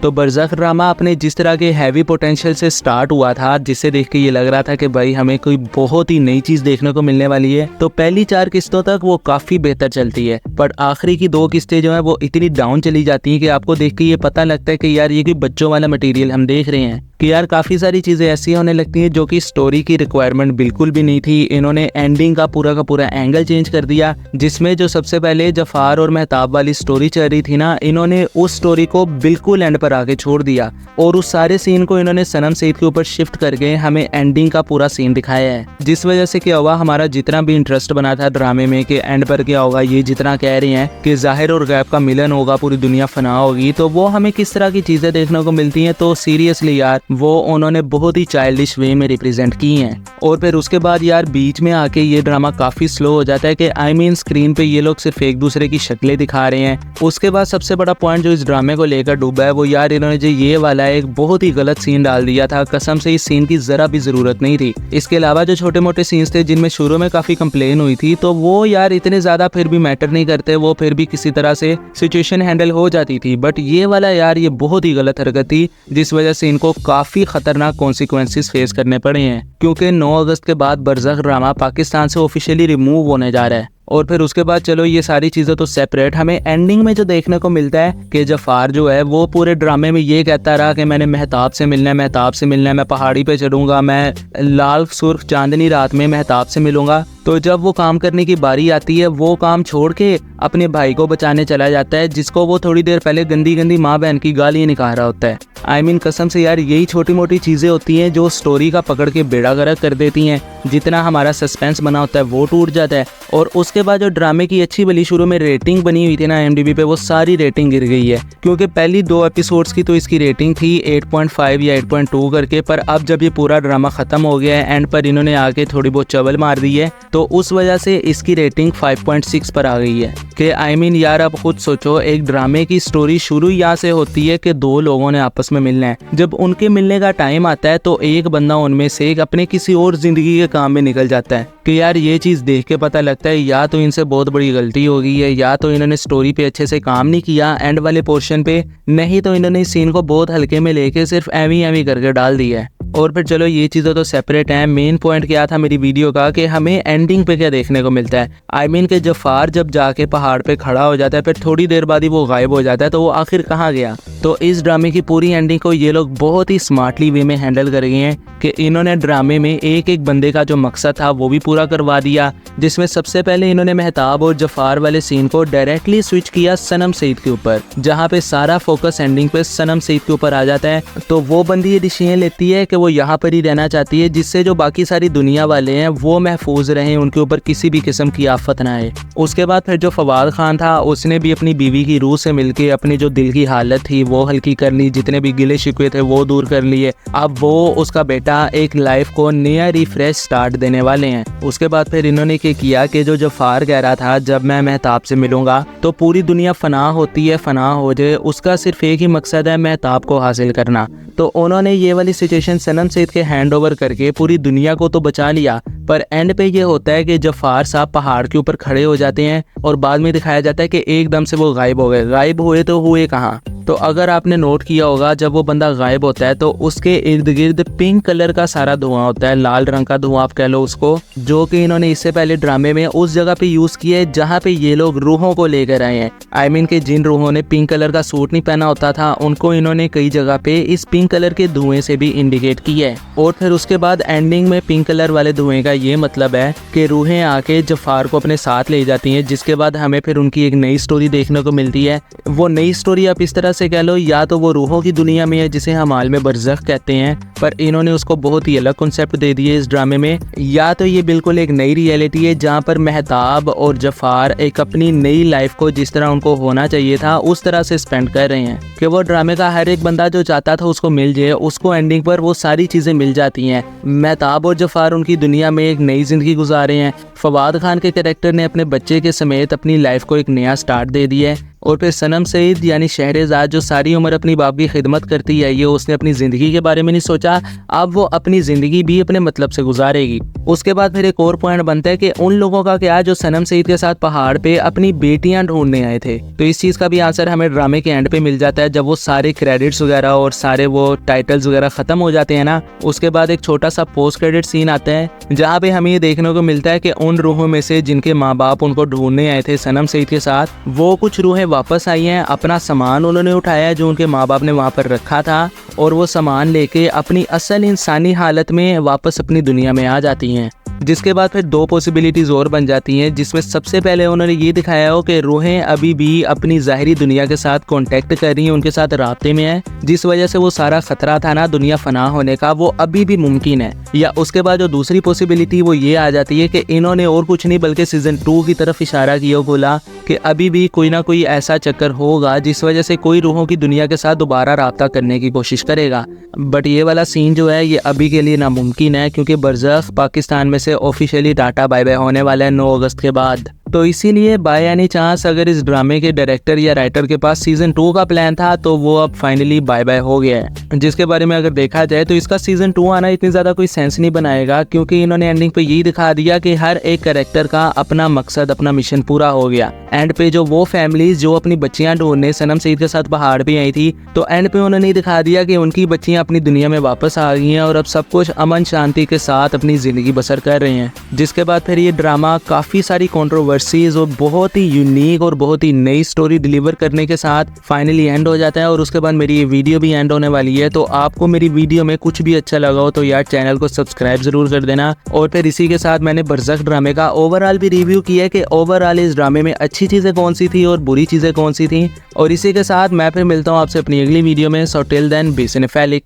तो बरज़ख ड्रामा अपने जिस तरह के हैवी पोटेंशियल से स्टार्ट हुआ था, जिससे देख के ये लग रहा था कि भाई हमें कोई बहुत ही नई चीज़ देखने को मिलने वाली है, तो पहली 4 किस्तों तक वो काफ़ी बेहतर चलती है। पर आखिरी की 2 किस्तें जो है वो इतनी डाउन चली जाती हैं कि आपको देख के ये पता लगता है कि यार ये कोई बच्चों वाला मटेरियल हम देख रहे हैं, कि यार काफ़ी सारी चीज़ें ऐसी होने लगती हैं जो कि स्टोरी की रिक्वायरमेंट बिल्कुल भी नहीं थी। इन्होंने एंडिंग का पूरा एंगल चेंज कर दिया, जिसमें जो सबसे पहले जफ़ार और महताब वाली स्टोरी चल रही थी ना, इन्होंने उस स्टोरी को बिल्कुल एंड पर आके छोड़ दिया और उस सारे सीन को इन्होंने सनम सईद के ऊपर शिफ्ट करके हमें एंडिंग का पूरा सीन दिखाया है। जिस वजह से क्या हुआ, हमारा जितना भी इंटरेस्ट बना था ड्रामे में कि एंड पर क्या होगा, ये जितना कह रहे हैं कि ज़ाहिर और गैब का मिलन होगा, पूरी दुनिया फना होगी, तो वो हमें किस तरह की चीज़ें देखने को मिलती हैं। तो सीरियसली यार वो उन्होंने बहुत ही चाइल्डिश वे में रिप्रेजेंट की हैं। और फिर उसके बाद यार बीच में आके ये ड्रामा काफ़ी स्लो हो जाता है कि आई मीन स्क्रीन पे ये लोग सिर्फ एक दूसरे की शक्लें दिखा रहे हैं। उसके बाद सबसे बड़ा पॉइंट जो इस ड्रामे को लेकर डूबा है वो यार इन्होंने जो ये वाला एक बहुत ही गलत सीन डाल दिया था। कसम से इस सीन की ज़रा भी ज़रूरत नहीं थी। इसके अलावा जो छोटे मोटे सीन्स थे जिनमें शुरू में काफ़ी कंप्लेन हुई थी, तो वो यार इतने ज़्यादा फिर भी मैटर नहीं करते, वो फिर भी किसी तरह से सिचुएशन हैंडल हो जाती थी। बट ये वाला यार ये बहुत ही गलत हरकत थी, जिस वजह से इनको काफ़ी खतरनाक कॉन्सिक्वेंसेस फेस करने पड़े हैं, क्योंकि 9 अगस्त के बाद बरज़ख ड्रामा पाकिस्तान से ऑफिशियली रिमूव होने जा रहा है। और फिर उसके बाद चलो ये सारी चीज़ें तो सेपरेट, हमें एंडिंग में जो देखने को मिलता है कि जफ़ार जो है वो पूरे ड्रामे में ये कहता रहा कि मैंने महताब से मिलना है, महताब से मिलना है, मैं पहाड़ी पे चढ़ूंगा, मैं लाल सुर्ख चांदनी रात में महताब से मिलूंगा। तो जब वो काम करने की बारी आती है, वो काम छोड़ के अपने भाई को बचाने चला जाता है, जिसको वो थोड़ी देर पहले गंदी गंदी माँ बहन की गालियाँ निकाल रहा होता है। आई मीन कसम से यार यही छोटी मोटी चीज़ें होती हैं जो स्टोरी का पकड़ के बेड़ा गर्क कर देती हैं। जितना हमारा सस्पेंस बना होता है वो टूट जाता है। और उसके बाद जो ड्रामे की अच्छी भली शुरू में रेटिंग बनी हुई थी ना IMDb पे, वो सारी रेटिंग गिर गई है, क्योंकि पहली 2 एपिसोड्स की तो इसकी रेटिंग थी 8.5 या 8.2 करके। पर अब जब ये पूरा ड्रामा ख़त्म हो गया है, एंड पर इन्होंने आके थोड़ी बहुत चवल मार दी है, तो उस वजह से इसकी रेटिंग 5.6 पर आ गई है। कि आई मीन यार अब खुद सोचो, एक ड्रामे की स्टोरी शुरू यहाँ से होती है कि 2 लोगों ने आपस में मिलना है। जब उनके मिलने का टाइम आता है तो एक बंदा उनमें से एक अपने किसी और ज़िंदगी के काम में निकल जाता है। कि यार ये चीज़ देख के पता लगता है या तो इनसे बहुत बड़ी गलती हो गई है, या तो इन्होंने स्टोरी पे अच्छे से काम नहीं किया एंड वाले पोर्शन पे, नहीं तो इन्होंने इस सीन को बहुत हल्के में लेके सिर्फ एवी करके डाल दिया है। और फिर चलो ये चीज़ें तो सेपरेट हैं। मेन पॉइंट क्या था मेरी वीडियो का कि हमें एंडिंग पे क्या देखने को मिलता है। आई मीन कि जफ़ार जब जाके पहाड़ पे खड़ा हो जाता है, फिर थोड़ी देर बाद ही वो गायब हो जाता है, तो वो आखिर कहाँ गया। तो इस ड्रामे की पूरी एंडिंग को ये लोग बहुत ही स्मार्टली वे में हैंडल कर गए हैं कि इन्होंने ड्रामे में एक एक बंदे का जो मकसद था वो भी पूरा करवा दिया। जिसमें सबसे पहले इन्होंने महताब और जफ़ार वाले सीन को डायरेक्टली स्विच किया सनम सईद के ऊपर, जहाँ पे सारा फोकस एंडिंग पे सनम सईद के ऊपर आ जाता है। तो वो बंदी ये डिसीजन लेती है कि वो यहाँ पर ही रहना चाहती है, जिससे जो बाकी सारी दुनिया वाले हैं वो महफूज रहें, उनके ऊपर किसी भी किस्म की आफत ना आए। उसके बाद फिर जो फवाद खान था, उसने भी अपनी बीवी की रूह से मिलके अपनी जो दिल की हालत थी वो हल्की कर ली, जितने भी गिले शिकवे थे वो दूर कर लिए। अब वो उसका बेटा एक लाइफ को नया रिफ्रेश स्टार्ट देने वाले हैं। उसके बाद फिर इन्होंने क्या किया कि जो जफ़ार कह रहा था जब मैं महताब से मिलूंगा तो पूरी दुनिया फना होती है, फना हो जाए, उसका सिर्फ एक ही मकसद है, महताब को हासिल करना। तो उन्होंने ये वाली सिचुएशन सनम सईद के हैंड ओवर करके पूरी दुनिया को तो बचा लिया, पर एंड पे ये होता है कि जफ़ार साहब पहाड़ के ऊपर खड़े हो जाते हैं और बाद में दिखाया जाता है कि एकदम से वो गायब हो गए। गायब हुए तो हुए कहाँ? तो अगर आपने नोट किया होगा, जब वो बंदा गायब होता है तो उसके इर्द गिर्द पिंक कलर का सारा धुआं होता है, लाल रंग का धुआं आप कह लो उसको, जो कि इन्होंने इससे पहले ड्रामे में उस जगह पे यूज किया है जहाँ पे ये लोग रूहों को लेकर आए हैं। आई मीन कि जिन रूहों ने पिंक कलर का सूट नहीं पहना होता था, उनको इन्होंने कई जगह पे इस पिंक कलर के धुएं से भी इंडिकेट किया है। और फिर उसके बाद एंडिंग में पिंक कलर वाले धुएं का ये मतलब है कि रूहें आके जफ़ार को अपने साथ ले जाती हैं, जिसके बाद हमें फिर उनकी एक नई स्टोरी देखने को मिलती है। वो नई स्टोरी आप इस तरह से कह लो, या तो वो रूहों की दुनिया में है जिसे हम आल में बरज़ख कहते हैं, पर इन्होंने उसको बहुत ही अलग कॉन्सेप्ट दे दिए इस ड्रामे में, या तो ये बिल्कुल एक नई रियलिटी है जहाँ पर महताब और जफ़ार एक अपनी नई लाइफ को जिस तरह उनको होना चाहिए था उस तरह से स्पेंड कर रहे हैं कि वो ड्रामे का हर एक बंदा जो चाहता था उसको मिल जाए, उसको एंडिंग पर वो सारी चीज़ें मिल जाती हैं। महताब और जफ़ार उनकी दुनिया में एक नई ज़िंदगी गुजार रहे हैं। फवाद खान के कैरेक्टर ने अपने बच्चे के समेत अपनी लाइफ को एक नया स्टार्ट दे दिया है। और फिर सनम सईद यानी शहरज़ाद जो सारी उम्र अपनी बाप की खिदमत करती है, ये उसने अपनी ज़िंदगी के बारे में नहीं सोचा, अब वो अपनी ज़िंदगी भी अपने मतलब से गुजारेगी। उसके बाद फिर एक और पॉइंट बनता है कि उन लोगों का क्या जो सनम सईद के साथ पहाड़ पे अपनी बेटियां ढूंढने आए थे। तो इस चीज़ का भी आंसर हमें ड्रामे के एंड पे मिल जाता है, जब वो सारे क्रेडिट्स वगैरह और सारे वो टाइटल्स वगैरह ख़त्म हो जाते हैं ना, उसके बाद एक छोटा सा पोस्ट क्रेडिट सीन आता है जहाँ पे हमें ये देखने को मिलता है कि उन रूहों में से जिनके माँ बाप उनको ढूंढने आए थे सनम सईद के साथ, वो कुछ रूहें वापस आई हैं। अपना सामान उन्होंने उठाया जो उनके माँ बाप ने वहाँ पर रखा था, और वो सामान लेके अपनी असल इंसानी हालत में वापस अपनी दुनिया में आ जाती हैं। जिसके बाद फिर दो पॉसिबिलिटीज़ और बन जाती हैं, जिसमें सबसे पहले उन्होंने ये दिखाया हो कि रूहें अभी भी अपनी ज़ाहिरी दुनिया के साथ कांटेक्ट कर रही हैं, उनके साथ राब्ते में है, जिस वजह से वो सारा खतरा था ना दुनिया फना होने का, वो अभी भी मुमकिन है। या उसके बाद जो दूसरी पॉसिबिलिटी वो ये आ जाती है कि इन्होंने और कुछ नहीं बल्कि सीज़न 2 की तरफ इशारा किया, बोला कि अभी भी कोई ना कोई ऐसा चक्कर होगा जिस वजह से कोई रूहों की दुनिया के साथ दोबारा राब्ता करने की कोशिश करेगा। बट ये वाला सीन जो है ये अभी के लिए नामुमकिन है, क्योंकि बरज़ख पाकिस्तान में से ऑफिशियली टाटा बाय बाय होने वाला है 9 अगस्त के बाद। तो इसीलिए बाय एनी चांस अगर इस ड्रामे के डायरेक्टर या राइटर के पास सीज़न 2 का प्लान था तो वो अब फाइनली बाय बाय हो गया है। जिसके बारे में अगर देखा जाए तो इसका सीज़न 2 आना इतनी ज़्यादा कोई सेंस नहीं बनाएगा, क्योंकि इन्होंने एंडिंग पे यही दिखा दिया कि हर एक कैरेक्टर का अपना मकसद, अपना मिशन पूरा हो गया। एंड पे जो वो फैमिलीज जो अपनी बच्चियां ढूंढने सनम सईद के साथ पहाड़ पे आई थी, तो एंड पे उन्होंने दिखा दिया कि उनकी बच्चियां अपनी दुनिया में वापस आ गई हैं और अब सब कुछ अमन शांति के साथ अपनी ज़िंदगी बसर कर रहे हैं। जिसके बाद फिर ये ड्रामा काफ़ी सारी कंट्रोवर्सीज और बहुत ही यूनिक और बहुत ही नई स्टोरी डिलीवर करने के साथ फाइनली एंड हो जाता है। और उसके बाद मेरी ये वीडियो भी एंड होने वाली है। तो आपको मेरी वीडियो में कुछ भी अच्छा लगा हो तो यार चैनल को सब्सक्राइब जरूर कर देना। और फिर इसी के साथ मैंने बरज़ख ड्रामे का ओवरऑल भी रिव्यू किया है कि ओवरऑल इस ड्रामे में अच्छी चीज़ें कौन सी थी और बुरी चीज़ें कौन सी थी। और इसी के साथ मैं फिर मिलता हूँ आपसे अपनी अगली वीडियो में। So till then be सिनेफेलिक।